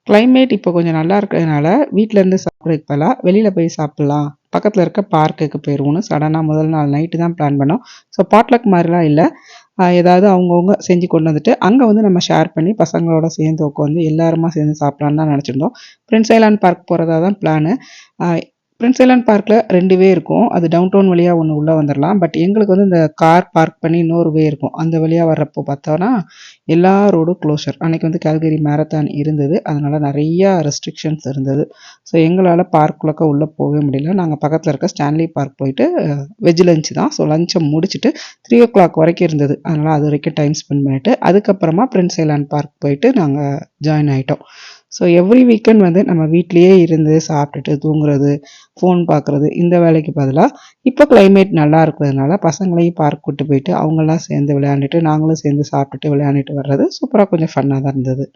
Climate இப்போ கொஞ்சம் நல்லா இருக்கிறதுனால வீட்டிலேருந்து சாப்பிட்றதுக்கு பதிலாக வெளியில் போய் சாப்பிட்லாம், பக்கத்தில் இருக்க பார்க்குக்கு போயிடுவோன்னு சடனாக முதல் நாள் நைட்டு தான் பிளான் பண்ணோம். ஸோ பாட்லக் மாதிரிலாம் இல்லை, ஏதாவது அவங்கவுங்க செஞ்சு கொண்டு வந்துட்டு அங்கே வந்து நம்ம ஷேர் பண்ணி பசங்களோட சேர்ந்து உட்காந்து எல்லாருமா சேர்ந்து சாப்பிட்லான்னு தான் நினச்சிருந்தோம். பிரின்ஸ் ஐலாண்ட் பார்க் போகிறதா தான் பிளானு. பிரின்ஸ் ஐலாண்ட் பார்க்கில் 2 வே இருக்கும். அது டவுன் டவுன் வழியாக ஒன்று உள்ளே வந்துடலாம். பட் எங்களுக்கு வந்து இந்த கார் பார்க் பண்ணி இன்னொரு வே இருக்கும். அந்த வழியாக வர்றப்போ பார்த்தோன்னா எல்லா ரோடும் க்ளோஷர். அன்றைக்கி வந்து கால்கரி மேரத்தான் இருந்தது. அதனால் நிறையா ரெஸ்ட்ரிக்ஷன்ஸ் இருந்தது. ஸோ எங்களால் பார்க்குள்ளக்க உள்ளே போகவே முடியல. நாங்கள் பக்கத்தில் இருக்க ஸ்டான்லி பார்க் போயிட்டு வெஜ் லஞ்ச் தான். ஸோ லஞ்சை முடிச்சுட்டு 3 o'clock வரைக்கும் இருந்தது. அதனால் அது வரைக்கும் டைம் ஸ்பெண்ட் பண்ணிவிட்டு அதுக்கப்புறமா பிரின்ஸ் ஐலாண்ட் பார்க் போயிட்டு நாங்கள் ஜாயின் ஆகிட்டோம். ஸோ எவ்ரி வீக்கெண்ட் வந்து நம்ம வீட்லேயே இருந்து சாப்பிட்டுட்டு தூங்குறது, ஃபோன் பார்க்குறது இந்த வேலைக்கு பதிலாக இப்போ கிளைமேட் நல்லா இருக்கிறதுனால பசங்களையும் பார்க் கூட்டு போயிட்டு அவங்கெல்லாம் சேர்ந்து விளையாண்டுட்டு நாங்களும் சேர்ந்து சாப்பிட்டுட்டு விளையாண்டுட்டு வர்றது சூப்பராக கொஞ்சம் ஃபன்னாக தான் இருந்தது.